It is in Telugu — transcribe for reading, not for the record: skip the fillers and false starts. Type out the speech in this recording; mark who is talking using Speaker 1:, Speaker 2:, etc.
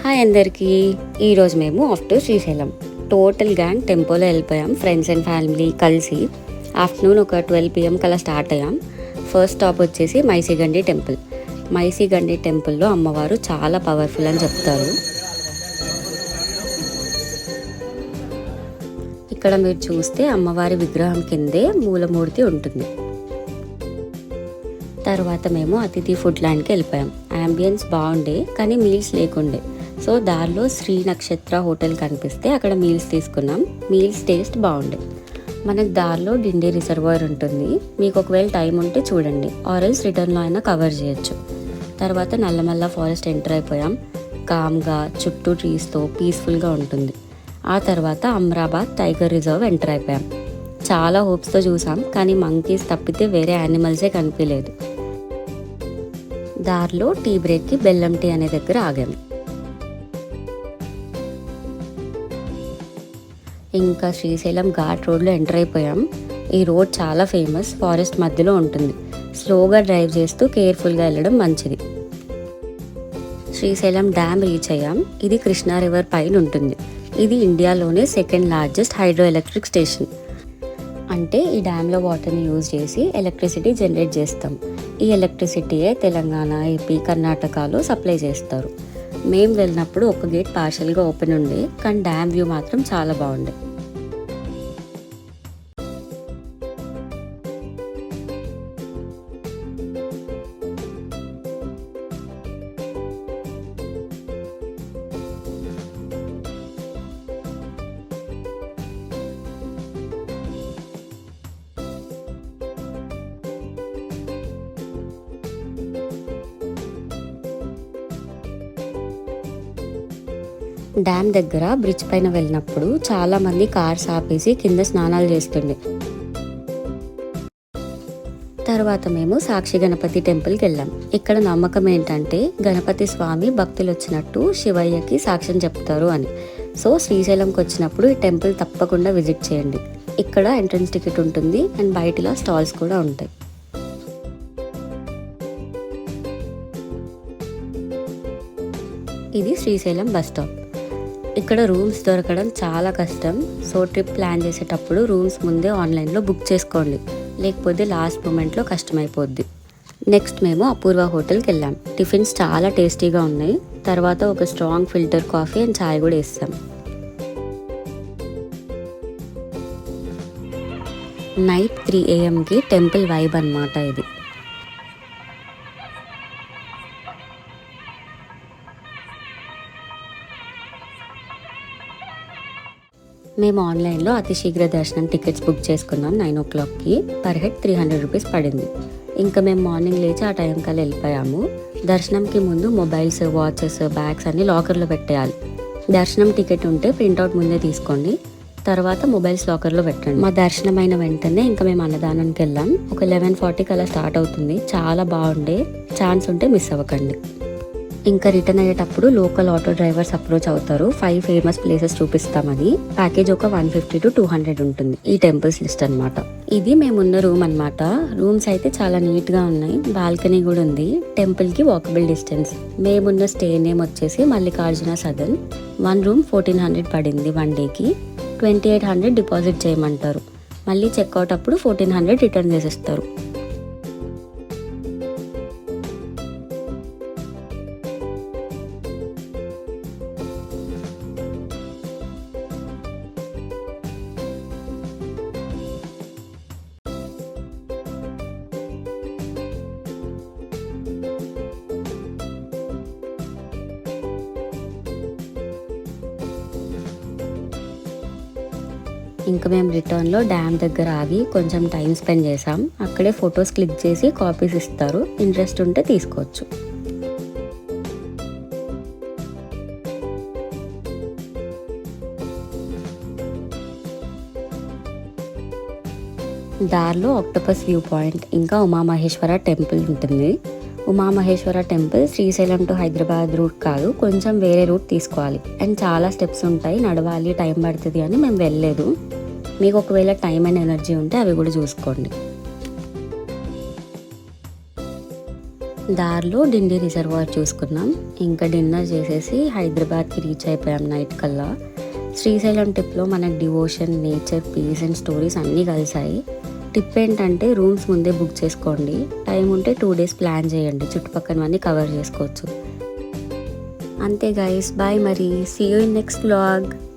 Speaker 1: హాయ్ అందరికీ. ఈరోజు మేము off to Srisailam total gang టెంపోలో వెళ్ళిపోయాం. ఫ్రెండ్స్ అండ్ ఫ్యామిలీ కలిసి ఆఫ్టర్నూన్ ఒక 12 PM కల్లా స్టార్ట్ అయ్యాం. ఫస్ట్ స్టాప్ వచ్చేసి మైసిగండి టెంపుల్. మైసిగండి టెంపుల్లో అమ్మవారు చాలా పవర్ఫుల్ అని చెప్తారు. ఇక్కడ మీరు చూస్తే అమ్మవారి విగ్రహం కిందే మూలమూర్తి ఉంటుంది. తర్వాత మేము అతిథి ఫుడ్ ల్యాండ్కి వెళ్ళిపోయాం. యాంబియన్స్ బాగుండే కానీ మీల్స్ లేకుండే. సో దారిలో శ్రీ నక్షత్ర హోటల్ కనిపిస్తే అక్కడ మీల్స్ తీసుకున్నాం. మీల్స్ టేస్ట్ బాగుండే. మనకు దారిలో డిండి రిజర్వాయర్ ఉంటుంది. మీకు ఒకవేళ టైం ఉంటే చూడండి, ఆరెల్స్ రిటర్న్లో అయినా కవర్ చేయొచ్చు. తర్వాత నల్లమల్ల ఫారెస్ట్ ఎంటర్ అయిపోయాం. కామ్గా చుట్టూ ట్రీస్తో పీస్ఫుల్గా ఉంటుంది. ఆ తర్వాత అమ్రాబాద్ టైగర్ రిజర్వ్ ఎంటర్ అయిపోయాం. చాలా హోప్స్తో చూసాం కానీ మంకీస్ తప్పితే వేరే యానిమల్సే కనిపించలేదు. దారిలో టీ బ్రేక్కి బెల్లం టీ అనే దగ్గర ఆగాం. ఇంకా శ్రీశైలం ఘాట్ రోడ్లో ఎంటర్ అయిపోయాం. ఈ రోడ్ చాలా ఫేమస్, ఫారెస్ట్ మధ్యలో ఉంటుంది. స్లోగా డ్రైవ్ చేస్తూ కేర్ఫుల్గా వెళ్ళడం మంచిది. శ్రీశైలం డ్యామ్ రీచ్ అయ్యాం. ఇది కృష్ణా రివర్ పైన ఉంటుంది. ఇది ఇండియాలోనే second largest hydro electric station. అంటే ఈ డ్యామ్లో వాటర్ని యూజ్ చేసి ఎలక్ట్రిసిటీ జనరేట్ చేస్తాం. ఈ ఎలక్ట్రిసిటీయే తెలంగాణ, ఏపీ, కర్ణాటకలో సప్లై చేస్తారు. మేము వెళ్ళినప్పుడు ఒక గేట్ పార్షల్గా ఓపెన్ ఉండే, కానీ డ్యామ్ వ్యూ మాత్రం చాలా బాగుండే. డ్యామ్ దగ్గర బ్రిడ్జ్ పైన వెళ్ళినప్పుడు చాలా మంది కార్స్ ఆపేసి కింద స్నానాలు చేస్తుండే. తర్వాత మేము సాక్షి గణపతి టెంపుల్కి వెళ్ళాం. ఇక్కడ నమ్మకం ఏంటంటే గణపతి స్వామి భక్తులు వచ్చినట్టు శివయ్యకి సాక్ష్యం చెప్తారు అని. సో శ్రీశైలంకి వచ్చినప్పుడు ఈ టెంపుల్ తప్పకుండా విజిట్ చేయండి. ఇక్కడ ఎంట్రన్స్ టికెట్ ఉంటుంది అండ్ బయటలో స్టాల్స్ కూడా ఉంటాయి. ఇది శ్రీశైలం బస్ స్టాప్. ఇక్కడ రూమ్స్ దొరకడం చాలా కష్టం. సో ట్రిప్ ప్లాన్ చేసేటప్పుడు రూమ్స్ ముందే ఆన్లైన్లో బుక్ చేసుకోండి, లేకపోతే లాస్ట్ మూమెంట్లో కష్టమైపోద్ది. నెక్స్ట్ మేము అపూర్వ హోటల్కి వెళ్ళాం. టిఫిన్స్ చాలా టేస్టీగా ఉన్నాయి. తర్వాత ఒక స్ట్రాంగ్ ఫిల్టర్ కాఫీ అండ్ ఛాయ్ కూడా ఇస్తాం. నైట్ 3 AM టెంపుల్ వైబ్ అన్నమాట ఇది. మేము ఆన్లైన్లో అతి శీఘ్ర దర్శనం టికెట్స్ బుక్ చేసుకున్నాం. 9 o'clockకి. పర్ హెడ్ 300 rupees పడింది. ఇంకా మేము మార్నింగ్ లేచి ఆ టైం కల్లా వెళ్ళిపోయాము. దర్శనంకి ముందు మొబైల్స్, వాచెస్, బ్యాగ్స్ అన్ని లాకర్లో పెట్టేయాలి. దర్శనం టికెట్ ఉంటే ప్రింట్అవుట్ ముందే తీసుకోండి. తర్వాత మొబైల్స్ లాకర్లో పెట్టండి. మా దర్శనం అయిన వెంటనే ఇంకా మేము అన్నదానానికి వెళ్ళాం. ఒక 11:40 అలా స్టార్ట్ అవుతుంది. చాలా బాగుండే. ఛాన్స్ ఉంటే మిస్ అవ్వకండి. ఇంకా రిటర్న్ అయ్యేటప్పుడు లోకల్ ఆటో డ్రైవర్స్ అప్రోచ్ అవుతారు. 5 ఫేమస్ ప్లేసెస్ చూపిస్తామని. ప్యాకేజ్ ఒక 150 to 200 ఉంటుంది. ఈ టెంపుల్స్ లిస్ట్ అనమాట. ఇది మేమున్న రూమ్ అనమాట. రూమ్స్ అయితే చాలా నీట్ గా ఉన్నాయి. బాల్కనీ కూడా ఉంది. టెంపుల్ కి వాకబుల్ డిస్టెన్స్. మేమున్న స్టే నేమ్ వచ్చేసి మల్లికార్జున సదన్. 1 room 1400 పడింది. 1 dayకి 2800 డిపాజిట్ చేయమంటారు. మళ్ళీ చెక్అవుట్ అప్పుడు 1400 రిటర్న్ చేసేస్తారు. ఇంకా మేము రిటర్న్లో డ్యామ్ దగ్గర ఆగి కొంచెం టైం స్పెండ్ చేసాం. అక్కడే ఫొటోస్ క్లిక్ చేసి కాపీస్ ఇస్తారు. ఇంట్రెస్ట్ ఉంటే తీసుకోవచ్చు. దారిలో ఆక్టోపస్ వ్యూ పాయింట్ ఇంకా ఉమామహేశ్వర టెంపుల్ ఉంటుంది. Umamaheshwara temple Srisailam to Hyderabad route కాదు, కొంచెం వేరే రూట్ తీసుకోవాలి. అండ్ చాలా స్టెప్స్ ఉంటాయి, నడవాలి, టైం పడుతుంది అని మేము వెళ్ళలేదు. మీకు ఒకవేళ టైం అండ్ ఎనర్జీ ఉంటే అవి కూడా చూసుకోండి. దారిలో డిండి రిజర్వాయర్ చూసుకున్నాం. ఇంకా డిన్నర్ చేసేసి హైదరాబాద్కి రీచ్ అయిపోయాం నైట్ కల్లా. శ్రీశైలం ట్రిప్లో మనకు devotion, nature, peace and stories అన్నీ కలిసాయి. టిప్ ఏంటంటే రూమ్స్ ముందే బుక్ చేసుకోండి. టైం ఉంటే 2 days ప్లాన్ చేయండి, చుట్టుపక్కలవన్నీ కవర్ చేసుకోవచ్చు. అంతే గైస్, బాయ్ మరి, see you in next vlog.